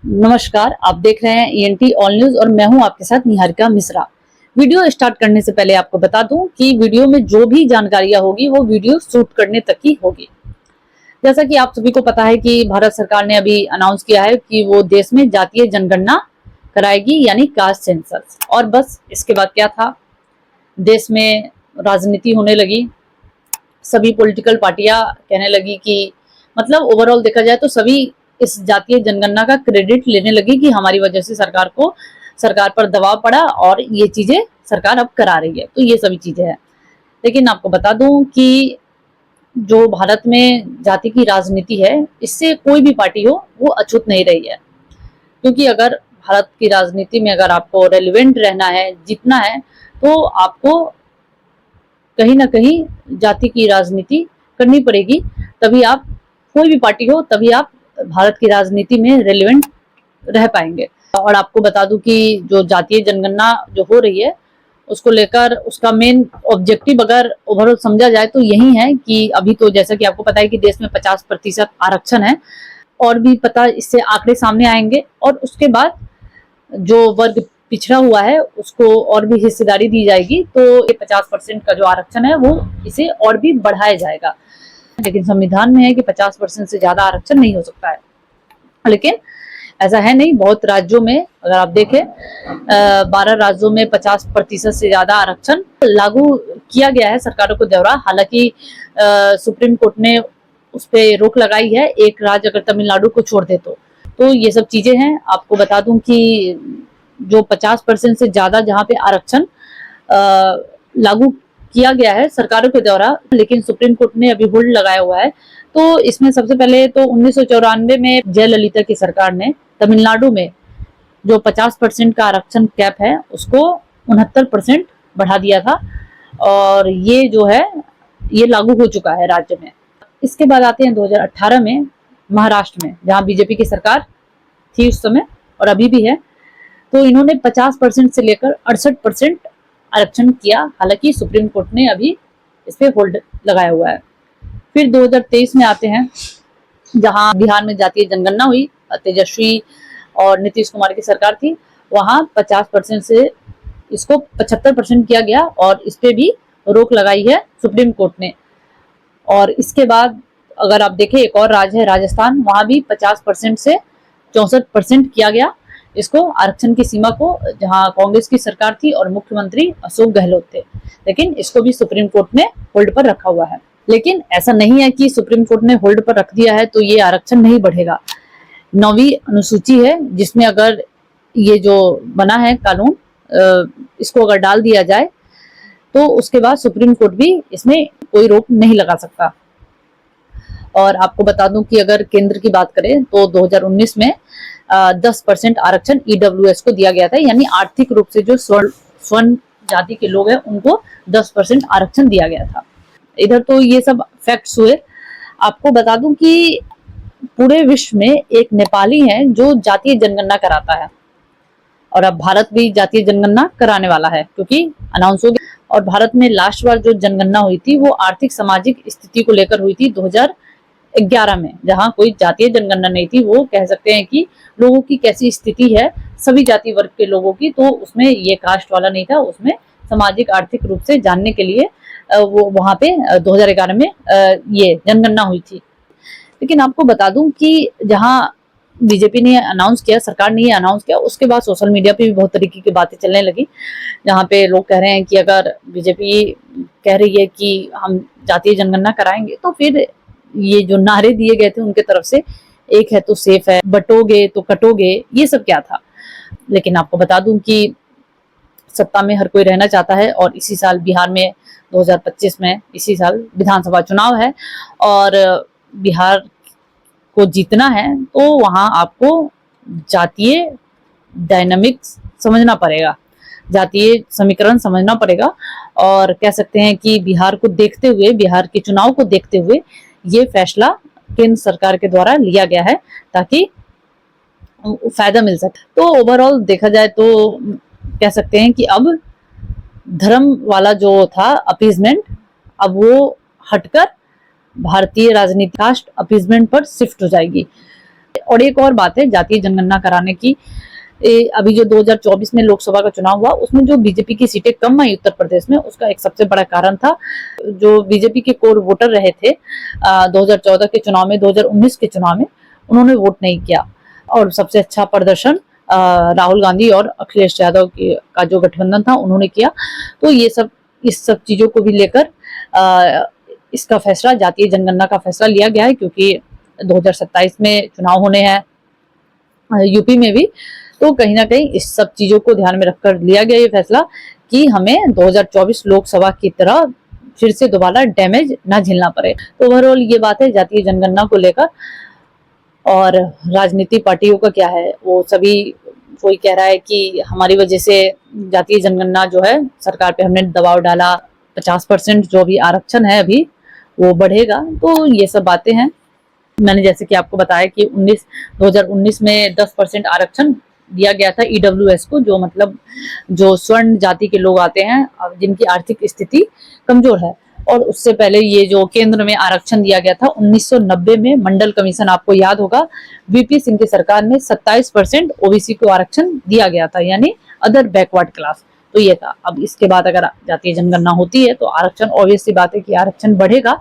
नमस्कार, आप देख रहे हैं ENT ऑल न्यूज और मैं हूं आपके साथ निहारिका मिश्रा। वीडियो स्टार्ट करने से पहले आपको बता दूं कि वीडियो में जो भी जानकारियां होगी वो वीडियो शूट करने तक ही होगी। जैसा कि आप सभी को पता है कि भारत सरकार ने अभी अनाउंस किया है कि वो देश में जातीय जनगणना कराएगी, यानी कास्ट सेंसस। और बस इसके बाद क्या था, देश में राजनीति होने लगी। सभी पॉलिटिकल पार्टियां कहने लगी कि मतलब ओवरऑल देखा जाए तो सभी इस जातीय जनगणना का क्रेडिट लेने लगी कि हमारी वजह से सरकार पर दबाव पड़ा और ये चीजें सरकार अब करा रही है। तो ये सभी चीजें हैं। लेकिन आपको बता दूं कि जो भारत में जाति की राजनीति है, इससे कोई भी पार्टी हो वो अछूत नहीं रही है। क्योंकि अगर भारत की राजनीति में अगर आपको रेलिवेंट रहना है, जीतना है, तो आपको कहीं ना कहीं जाति की राजनीति करनी पड़ेगी। तभी आप, कोई भी पार्टी हो, तभी आप भारत की राजनीति में रेलिवेंट रह पाएंगे। और आपको बता दूं कि जो जातीय जनगणना जो हो रही है, उसको लेकर उसका मेन ऑब्जेक्टिव अगर ओवरऑल समझा जाए तो यही है कि अभी तो जैसा कि आपको पता है कि देश में 50% आरक्षण है। और भी पता इससे आंकड़े सामने आएंगे और उसके बाद जो वर्ग पिछड़ा हुआ है उसको और भी हिस्सेदारी दी जाएगी। तो ये 50% का जो आरक्षण है वो इसे और भी बढ़ाया जाएगा। लेकिन संविधान में है कि 50% से ज्यादा आरक्षण नहीं हो सकता है। लेकिन ऐसा है नहीं, बहुत राज्यों में अगर आप देखें 12 राज्यों में 50% से ज्यादा आरक्षण लागू किया गया है सरकारों को द्वारा। हालांकि सुप्रीम कोर्ट ने उस पर रोक लगाई है, एक राज्य अगर तमिलनाडु को छोड़ दे तो ये सब चीजें हैं। आपको बता दूं कि जो 50% से ज्यादा जहाँ पे आरक्षण लागू किया गया है सरकारों के द्वारा, लेकिन सुप्रीम कोर्ट ने अभी होल्ड लगाया हुआ है। तो इसमें सबसे पहले तो 1994 में जयललिता की सरकार ने तमिलनाडु में जो 50% का आरक्षण कैप है उसको 69% बढ़ा दिया था। और ये जो है ये लागू हो चुका है राज्य में। इसके बाद आते हैं 2018 में महाराष्ट्र में, जहाँ बीजेपी की सरकार थी उस समय और अभी भी है। तो इन्होंने 50% से लेकर 68% आरक्षण किया। हालांकि सुप्रीम कोर्ट ने अभी इस पे होल्ड लगाया हुआ है। फिर 2023 में आते हैं, जहां बिहार में जातीय जनगणना हुई, तेजस्वी और नीतीश कुमार की सरकार थी। वहां 50% से इसको 75% किया गया और इस पे भी रोक लगाई है सुप्रीम कोर्ट ने। और इसके बाद अगर आप देखें, एक और राज्य है राजस्थान, वहां भी 50% से 64% किया गया इसको, आरक्षण की सीमा को, जहां कांग्रेस की सरकार थी और मुख्यमंत्री अशोक गहलोत थे। लेकिन इसको भी सुप्रीम कोर्ट ने होल्ड पर रखा हुआ है। लेकिन ऐसा नहीं है कि सुप्रीम कोर्ट ने होल्ड पर रख दिया है तो ये आरक्षण नहीं बढ़ेगा। 9वीं अनुसूची है जिसमें अगर ये जो बना है कानून, इसको अगर डाल दिया जाए तो उसके बाद सुप्रीम कोर्ट भी इसमें कोई रोक नहीं लगा सकता। और आपको बता दूं कि अगर केंद्र की बात करें तो 2019 में 10% आरक्षण EWS को दिया गया था, यानी आर्थिक रूप से जो स्वर्ण जाति के लोग हैं उनको 10% आरक्षण दिया गया था। इधर तो ये सब फैक्ट्स हुए। आपको बता दूं कि पूरे विश्व में एक नेपाली है जो जातीय जनगणना कराता है। और अब भारत भी जातीय जनगणना कराने वाला है क्योंकि अनाउंस हो गया। और भारत में लास्ट बार जो जनगणना हुई थी वो आर्थिक सामाजिक स्थिति को लेकर हुई थी 2011 में, जहां कोई जातीय जनगणना नहीं थी। वो कह सकते हैं कि लोगों की कैसी स्थिति है, सभी जाति वर्ग के लोगों की। तो उसमें ये कास्ट वाला नहीं था, उसमें सामाजिक आर्थिक रूप से जानने के लिए वो वहां पे 2011 में ये जनगणना हुई थी। लेकिन आपको बता दूं कि जहां बीजेपी ने अनाउंस किया, सरकार ने ये अनाउंस किया, उसके बाद सोशल मीडिया पे भी बहुत तरीके की बातें चलने लगी, जहाँ पे लोग कह रहे हैं कि अगर बीजेपी कह रही है कि हम जातीय जनगणना कराएंगे तो फिर ये जो नारे दिए गए थे उनके तरफ से, एक है तो सेफ है, बटोगे तो कटोगे, ये सब क्या था। लेकिन आपको बता दूं कि सत्ता में हर कोई रहना चाहता है और इसी साल बिहार में 2025 में इसी साल विधानसभा चुनाव है और बिहार को जीतना है तो वहां आपको जातीय डायनामिक्स समझना पड़ेगा, जातीय समीकरण समझना पड़ेगा। और कह सकते हैं कि बिहार को देखते हुए, बिहार के चुनाव को देखते हुए ये फैसला केंद्र सरकार के द्वारा लिया गया है ताकि फायदा मिल सके। तो ओवरऑल देखा जाए तो कह सकते हैं कि अब धर्म वाला जो था अपीजमेंट, अब वो हटकर भारतीय राजनीति कास्ट अपीजमेंट पर शिफ्ट हो जाएगी। और एक और बात है जातीय जनगणना कराने की, अभी जो 2024 में लोकसभा का चुनाव हुआ उसमें जो बीजेपी की सीटें कम आई उत्तर प्रदेश में, उसका एक सबसे बड़ा कारण था जो बीजेपी के कोर वोटर रहे थे 2014 के चुनाव में, 2019 के चुनाव में उन्होंने वोट नहीं किया। और सबसे अच्छा प्रदर्शन राहुल गांधी और अखिलेश यादव का जो गठबंधन था उन्होंने किया। तो इस सब चीजों को भी लेकर इसका फैसला, जातीय जनगणना का फैसला लिया गया है, क्योंकि 2027 में चुनाव होने हैं यूपी में भी। तो कहीं ना कहीं इस सब चीजों को ध्यान में रखकर लिया गया ये फैसला कि हमें 2024 लोकसभा की तरह फिर से दोबारा डैमेज ना झेलना पड़े। तो ओवरऑल ये बात है जातीय जनगणना को लेकर। और राजनीतिक पार्टियों का क्या है, वो सभी कोई कह रहा है कि हमारी वजह से जातीय जनगणना जो है सरकार पे हमने दबाव डाला, 50% जो भी आरक्षण है अभी वो बढ़ेगा। तो ये सब बातें हैं। मैंने जैसे कि आपको बताया कि 2019 में 10% आरक्षण दिया गया था ईडब्ल्यूएस को, जो मतलब जो स्वर्ण जाति के लोग आते हैं जिनकी आर्थिक स्थिति कमजोर है। और उससे पहले ये जो केंद्र में आरक्षण दिया गया था 1990 में मंडल कमीशन, आपको याद होगा वीपी सिंह की सरकार में 27% ओबीसी को आरक्षण दिया गया था, यानी अदर बैकवर्ड क्लास। तो ये था। अब इसके बाद अगर जातीय जनगणना होती है तो आरक्षण, ऑब्वियस सी बात है कि आरक्षण बढ़ेगा।